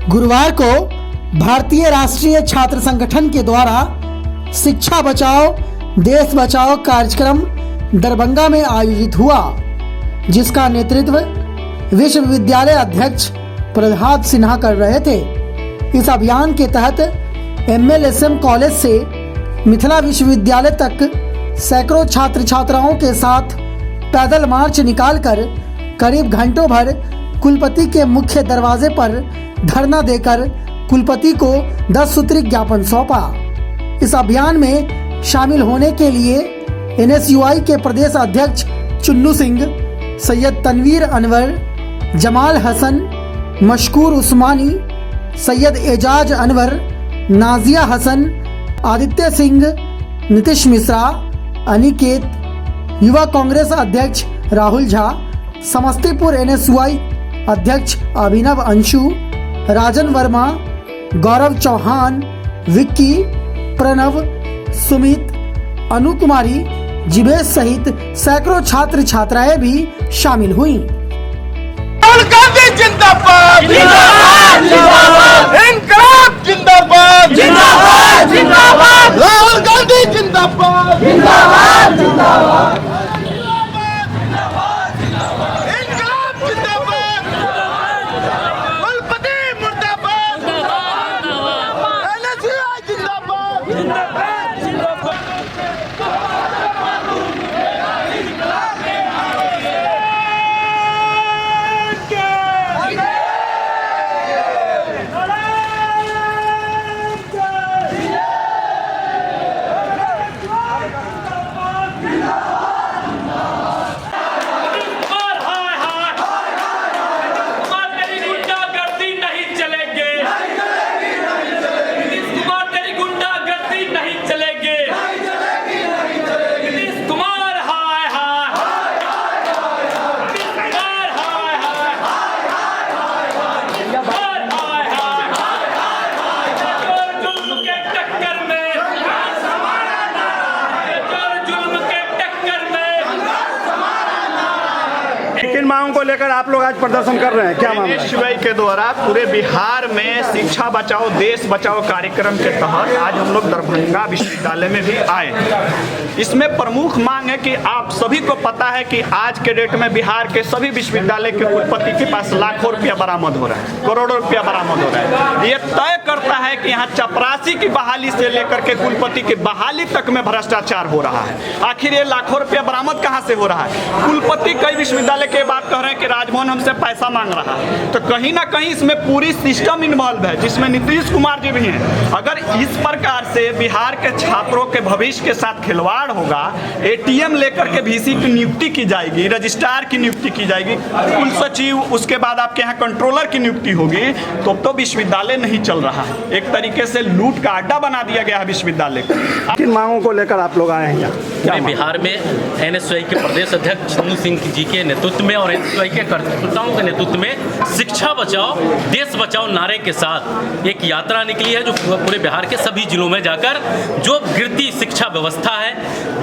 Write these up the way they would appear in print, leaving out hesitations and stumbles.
गुरुवार को भारतीय राष्ट्रीय छात्र संगठन के द्वारा शिक्षा बचाओ देश बचाओ कार्यक्रम दरभंगा में आयोजित हुआ, जिसका नेतृत्व विश्वविद्यालय अध्यक्ष प्रहलाद सिन्हा कर रहे थे। इस अभियान के तहत MLSM कॉलेज से मिथिला विश्वविद्यालय तक सैकड़ों छात्र छात्राओं के साथ पैदल मार्च निकालकर करीब घंटों भर कुलपति के मुख्य दरवाजे पर धरना देकर कुलपति को 10 सूत्री ज्ञापन सौंपा। इस अभियान में शामिल होने के लिए NSUI के प्रदेश अध्यक्ष चुन्नू सिंह, सैयद तनवीर अनवर, जमाल हसन, मशकूर उस्मानी, सैयद एजाज अनवर, नाजिया हसन, आदित्य सिंह, नीतीश मिश्रा, अनिकेत, युवा कांग्रेस अध्यक्ष राहुल झा, समस्तीपुर NSUI अध्यक्ष अभिनव अंशु, राजन वर्मा, गौरव चौहान, विक्की, प्रणव, सुमित, अनु कुमारी, जिवेश सहित सैकड़ों छात्र छात्राएं भी शामिल हुई। राहुल गांधी जिंदाबाद जिंदाबाद जिंदाबाद, इनकलाब जिंदाबाद जिंदाबाद जिंदाबाद, राहुल गांधी जिंदाबाद जिंदाबाद जिंदाबाद, इनकलाब जिंदाबाद, कुलपति मुर्दाबाद, NSUI जिंदाबाद जिंदाबाद। किन मांगों को लेकर आप लोग आज प्रदर्शन कर रहे हैं, क्या मामला है? NSUI के द्वारा पूरे बिहार में शिक्षा बचाओ देश बचाओ कार्यक्रम के तहत आज हम लोग दरभंगा विश्वविद्यालय में भी आए। इसमें प्रमुख मांग है कि आप सभी को पता है कि आज के डेट में बिहार के सभी विश्वविद्यालय के कुलपति के पास लाखों रुपया बरामद हो रहा है, करोड़ों रुपया बरामद हो रहा है। ये तय करता है कि यहाँ चपरासी की बहाली से लेकर के कुलपति की बहाली तक में भ्रष्टाचार हो रहा है। आखिर ये लाखों रुपया बरामद कहाँ से हो रहा है? कुलपति कई विश्वविद्यालय के बात कह रहे हैं कि राजभवन हमसे पैसा मांग रहा है, तो कहीं ना कहीं इसमें पूरी सिस्टम इन्वॉल्व है, जिसमें नीतीश कुमार जी भी हैं। अगर इस प्रकार से बिहार के छात्रों के भविष्य के साथ खिलवाड़ होगा, ATM लेकर के VC की नियुक्ति की जाएगी, रजिस्ट्रार की नियुक्ति की जाएगी, कुल सचिव, उसके बाद आपके यहाँ कंट्रोलर की नियुक्ति होगी, तो विश्वविद्यालय नहीं चल रहा है। एक तरीके से लूट का अड्डा बना दिया गया है विश्वविद्यालय को। किन मांगों को लेकर आप लोग आए हैं यहाँ? बिहार में NSUI के प्रदेश अध्यक्ष चुन्नू सिंह जी के नेतृत्व में और NSUI के कार्यकर्ताओं के नेतृत्व में शिक्षा बचाओ देश बचाओ नारे के साथ एक यात्रा निकली है, जो पूरे बिहार के सभी जिलों में जाकर जो गिरती शिक्षा व्यवस्था है,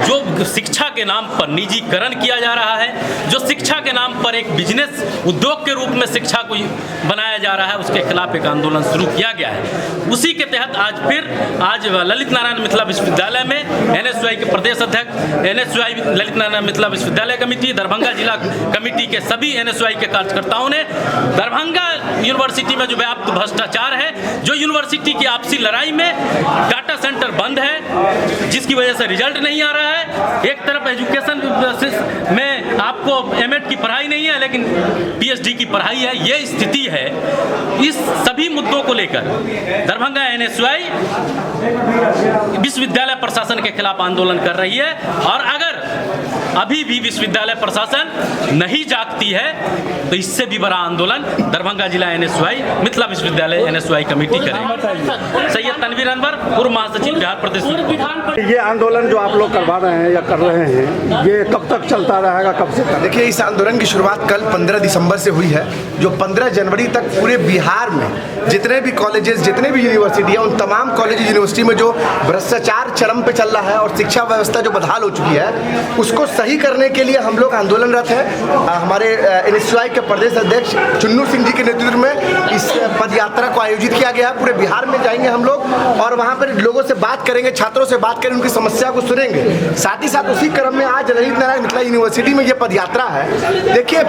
जो शिक्षा के नाम पर निजीकरण किया जा रहा है, जो शिक्षा के नाम पर एक बिजनेस उद्योग के रूप में शिक्षा को बनाया जा रहा है, उसके खिलाफ एक आंदोलन शुरू किया गया है। उसी के तहत आज ललित नारायण मिथिला विश्वविद्यालय में NSUI के प्रदेश अध्यक्ष, NSUI ललित नारायण मिथिला विश्वविद्यालय कमेटी, दरभंगा जिला कमेटी के सभी NSUI के कार्यकर्ताओं ने दरभंगा यूनिवर्सिटी में जो व्याप्त भ्रष्टाचार है, जो यूनिवर्सिटी की आपसी लड़ाई में डाटा सेंटर बंद है, जिसकी वजह से रिजल्ट नहीं आ रहा है। एक तरफ एजुकेशन में आपको M.Ed की पढ़ाई नहीं है, लेकिन PhD की पढ़ाई है, ये स्थिति है। इस सभी मुद्दों को लेकर दरभंगा NSUI विश्वविद्यालय प्रशासन के खिलाफ आंदोलन कर रही है, और अगर अभी भी विश्वविद्यालय प्रशासन नहीं जागती है तो इससे भी बड़ा आंदोलन दरभंगा जिला NSUI मिथिला विश्वविद्यालय NSUI कमेटी करेगी। सैयद तनवीर अनवर, पूर्व महासचिव बिहार प्रदेश। ये आंदोलन जो आप लोग करवा रहे हैं या कर रहे हैं, ये कब तक चलता रहेगा, कब से? देखिए, इस आंदोलन की शुरुआत कल 15 दिसंबर से हुई है, जो 15 जनवरी तक पूरे बिहार में जितने भी कॉलेजेस, जितने भी यूनिवर्सिटी है, उन तमाम कॉलेज यूनिवर्सिटी में जो भ्रष्टाचार चरम पे चल रहा है और शिक्षा व्यवस्था जो बदहाल हो चुकी है, उसको सही करने के लिए हम लोग आंदोलनरत हैं। हमारे एनएसयूआई के प्रदेश अध्यक्ष चुन्नू सिंह जी के नेतृत्व में इस पद यात्रा को आयोजित किया गया है। पूरे बिहार में जाएंगे हम लोग और वहाँ पर लोगों से बात करेंगे, छात्रों से बात करेंगे, उनकी समस्या को सुनेंगे। साथ ही साथ उसी क्रम में आज ललित नारायण मिथिला यूनिवर्सिटी में ये पद यात्रा है। देखिए,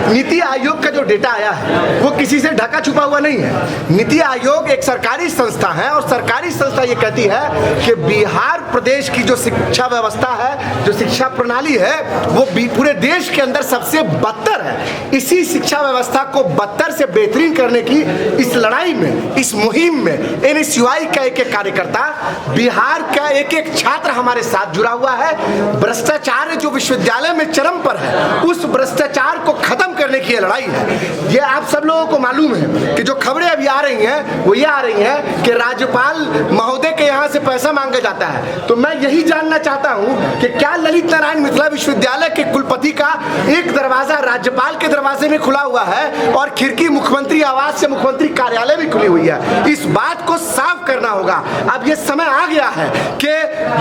नीति आयोग का जो डेटा आया है वो किसी से ढका छुपा हुआ नहीं है। नीति आयोग एक सरकारी संस्था है और सरकारी संस्था ये कहती है कि बिहार प्रदेश की जो शिक्षा व्यवस्था है, जो शिक्षा प्रणाली है, वो पूरे देश के अंदर सबसे बदतर है। इसी शिक्षा व्यवस्था को बदतर से बेहतरीन करने की इस लड़ाई में, इस मुहिम में एनएसयूआई का एक एक कार्यकर्ता, बिहार का एक एक छात्र हमारे साथ जुड़ा हुआ है। भ्रष्टाचार जो विश्वविद्यालय में चरम पर है, उस भ्रष्टाचार को खत्म करने की लड़ाई है। ये आप सब लोगों को मालूम है कि जो खबरें अभी आ रही हैं वो ये आ रही हैं कि राज्यपाल महोदय के यहाँ से पैसा मांगा जाता है। तो मैं यही जानना चाहता हूँ कि क्या ललित नारायण मिथिला विश्वविद्यालय के कुलपति का एक दरवाजा राज्यपाल के दरवाजे में खुला हुआ है और खिड़की मुख्यमंत्री आवास से मुख्यमंत्री कार्यालय भी खुली हुई है। इस बात को साफ करना होगा। अब ये समय आ गया है कि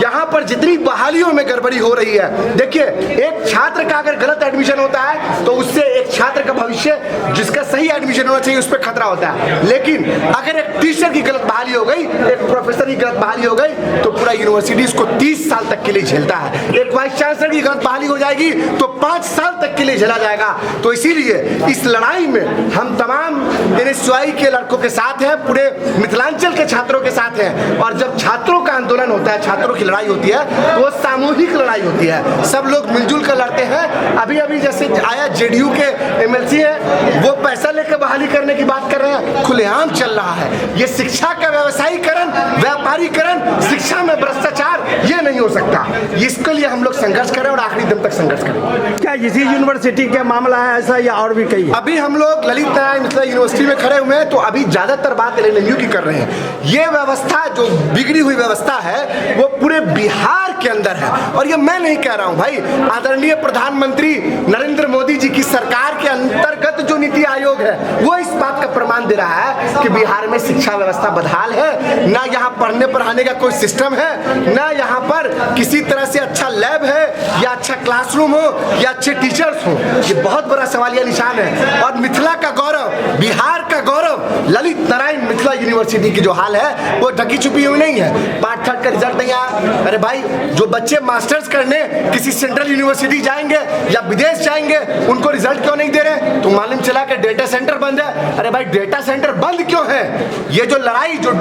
यहाँ पर जितनी बहालियों में गड़बड़ी हो रही है, देखिए, एक छात्र का अगर गलत एडमिशन होता है तो उससे एक छात्र का भविष्य, जिसका सही एडमिशन होना चाहिए, उस पर खतरा होता है। लेकिन अगर एक टीचर की गलत बहाली हो गई, एक प्रोफेसर की गलत बहाली हो गई, तो पूरा यूनिवर्सिटी इसको 30 साल तक के लिए झेलता है। एक वाइस चांसलर की गलत बहाली हो जाएगी तो 5 साल तक के लिए झेला जाएगा। तो इसीलिए इस लड़ाई में हम तमाम एनएसयूआई के लड़कों के साथ हैं, पूरे मिथिलांचल के छात्रों के साथ हैं। और जब छात्रों का आंदोलन होता है, छात्रों की लड़ाई होती है, तो वो सामूहिक लड़ाई होती है। सब लोग मिलजुल कर लड़ते हैं। अभी अभी जैसे आया जेडीयू के एमएलसी है, वो पैसा लेकर बहाली करने की बात कर रहे हैं, खुलेआम चल रहा है। ये शिक्षा का व्यवसायीकरण, व्यापारीकरण, शिक्षा में भ्रष्टाचार, ये नहीं हो सकता। इसके लिए हम लोग संघर्ष करें और आखिरी दम तक संघर्ष करें। क्या इसी यूनिवर्सिटी का मामला है ऐसा या और भी कई? अभी हम लोग ललित नारायण मिथिला यूनिवर्सिटी में खड़े हुए हैं, तो अभी ज्यादातर बात एलएनयू की कर रहे हैं। ये व्यवस्था जो बिगड़ी हुई व्यवस्था है वो पूरे बिहार के अंदर है। और ये मैं नहीं कह रहा हूं भाई, आदरणीय प्रधानमंत्री नरेंद्र मोदी जी की सरकार के अंतर्गत जो नीति आयोग है वो इस बात का प्रमाण दे रहा है कि बिहार में शिक्षा व्यवस्था बदहाल है। ना यहाँ पढ़ने पढ़ाने का कोई सिस्टम है, ना यहाँ पर किसी तरह से अच्छा लैब है या अच्छा क्लासरूम हो या अच्छे टीचर्स हो। ये बहुत बड़ा सवालिया निशान है। और मिथिला का गौरव, बिहार का गौरव, ललित नारायण मिथिला यूनिवर्सिटी की जो हाल है वो ढकी छुपी हुई नहीं है। पार्ट थर्ड का रिजल्ट नहीं आया। अरे भाई, जो बच्चे मास्टर्स करने किसी सेंट्रल यूनिवर्सिटी जाएंगे या विदेश जाएंगे, उनको रिजल्ट क्यों नहीं दे रहे? तो मालूम चला कि डेटा सेंटर बंद है। अरे भाई, डेटा सेंटर बंद क्यों है? ये जो लड़ाई जो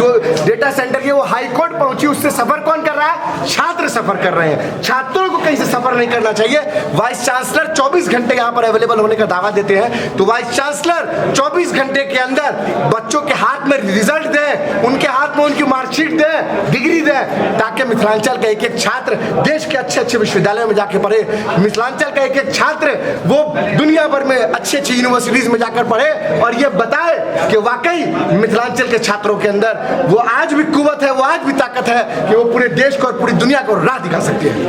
डेटा सेंटर की वो हाई कोर्ट पहुंची, उससे सफर कौन कर रहा है? छात्र सफर कर रहे हैं। छात्रों को कहीं से सफर नहीं करना चाहिए। वाइस चांसलर 24 घंटे यहाँ पर अवेलेबल होने का दावा देते हैं, तो वाइस चांसलर 24 घंटे के अंदर बच्चों के हाथ में रिजल्ट दें, उनके हाथ में उनकी मार्कशीट दें, डिग्री दें, ताकि मिथिलांचल का एक एक छात्र देश के अच्छे अच्छे विश्वविद्यालयों में जाके पढ़े। मिथिलांचल का एक एक छात्र वो दुनिया भर में अच्छी अच्छी यूनिवर्सिटीज में जाकर पढ़े और ये बताए कि वाकई मिथिलांचल के छात्रों के अंदर वो आज भी कुवत है, वो आज भी ताकत है कि वो पूरे देश को और पूरी दुनिया को राह दिखा सकते हैं।